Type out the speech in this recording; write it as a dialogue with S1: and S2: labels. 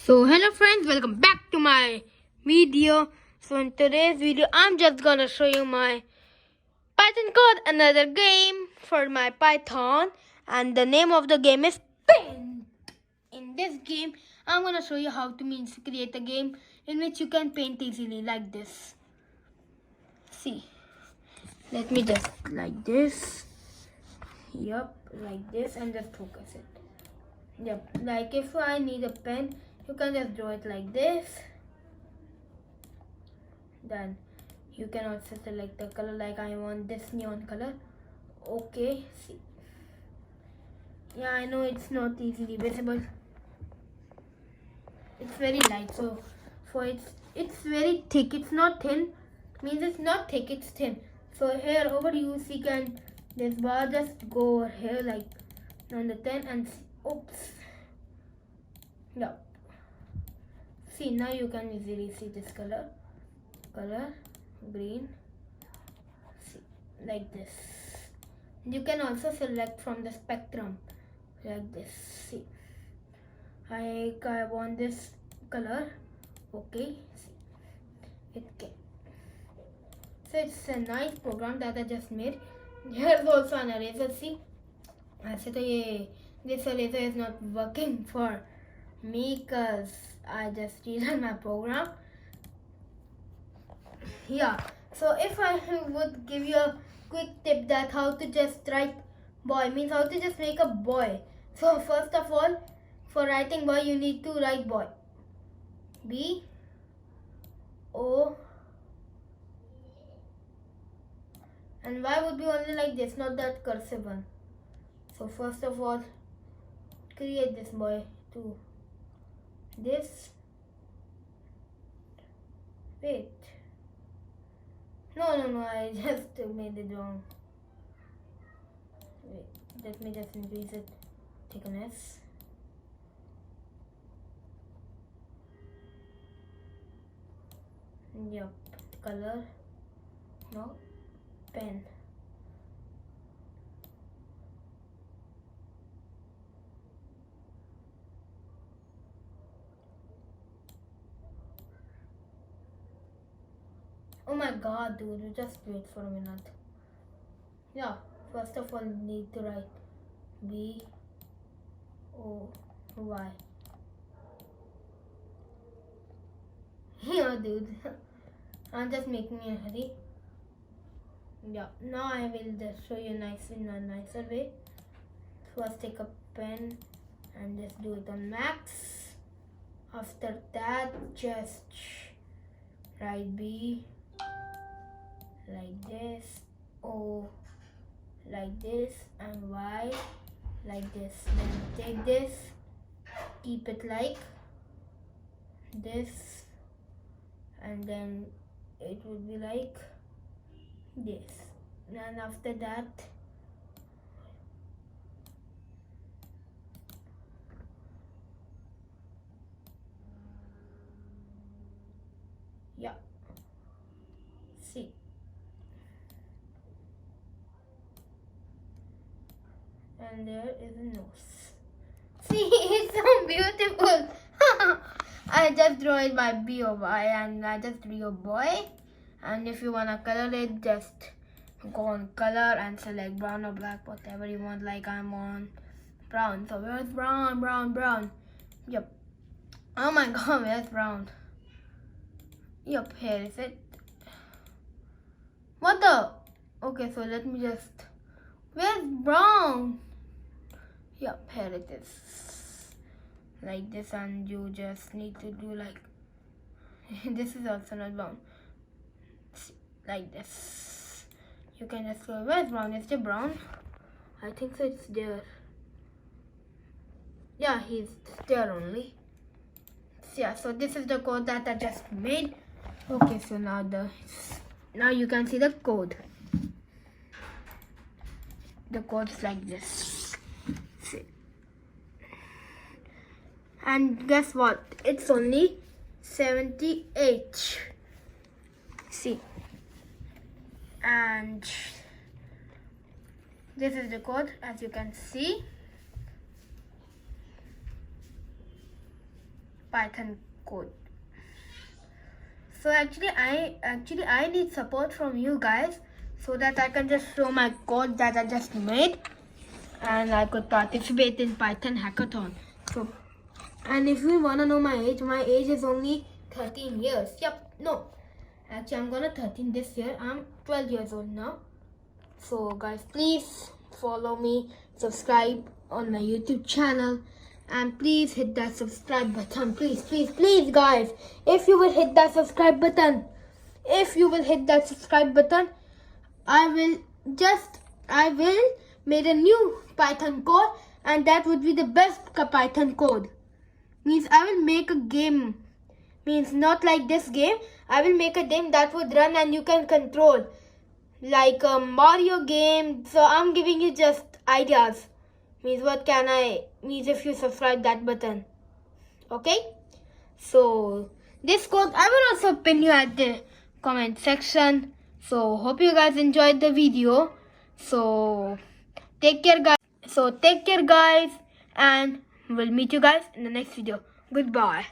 S1: So hello friends, welcome back to my video. So in today's video I'm just gonna show you my Python code, another game for my Python, and the name of the game is Paint. In this game I'm gonna show you how to create a game in which you can paint easily like this. See, let me just like this. Yup, like this, and just focus it. Yep, like if I need a pen, you can just draw it like this. Then you can also select the color, like I want this neon color. Okay, see. Yeah, I know it's not easily visible. It's very light, so for it's very thick. It's not thin. Means it's not thick. It's thin. So here over you see can this bar just go over here like on the 10 and oops. Yeah. See, now you can easily see this color green. See, like this. You can also select from the spectrum like this. See, I want this color. Okay, see, it can. So it's a nice program that I just made. Here's also an eraser. See, this eraser is not working for me because I just redone my program. Yeah, so if I would give you a quick tip that how to just write boy, means how to just make a boy. So first of all, for writing boy you need to write boy, B O, and Y would be only like this, not that cursive one. So first of all, create this boy to this. Wait, no, I just made it wrong. Wait, let me just increase it, thickness. Yep, color, no, pen. Oh my god, dude, you just wait for a minute. Yeah, first of all, you need to write B O Y. Yeah, dude, I'm just making a hurry. Yeah, now I will just show you in a nicer way. First, take a pen and just do it on max. After that, just write B like this, O like this, and Y like this. Then take this, keep it like this, and then it would be like this. And after that, yeah, see, and there is a nose. See, it's so beautiful. I just draw it by B O Y, and I just drew a boy. And if you wanna color it, just go on color and select brown or black, whatever you want. Like I'm on brown. So where's brown? Yep. Oh my god, where's brown? Yep, here is it. What the? Okay, so let me just. Where's brown? Yep, here it is. Like this, and you just need to do like. This is also not brown. Like this. You can just go, where's brown? Is it brown? I think so, it's there. Yeah, he's there only. So yeah, so this is the code that I just made. Okay, so now you can see the code. The code's like this. See. And guess what? It's only 78. See. And this is the code, as you can see. Python code. So actually I need support from you guys so that I can just show my code that I just made and I could participate in Python hackathon. So, and if you wanna know my age is only 13 years. Yep, no. Actually I'm gonna 13 this year. I'm 12 years old now. So guys, please follow me, subscribe on my YouTube channel, and please hit that subscribe button. Please guys, if you will hit that subscribe button, I will make a new Python code, and that would be the best Python code. Means I will make a game, means not like this game. I will make a game that would run and you can control, like a Mario game. So I'm giving you just ideas. Means if you subscribe that button. Okay, so this code I will also pin you at the comment section. So hope you guys enjoyed the video. So take care guys, and we'll meet you guys in the next video. Goodbye.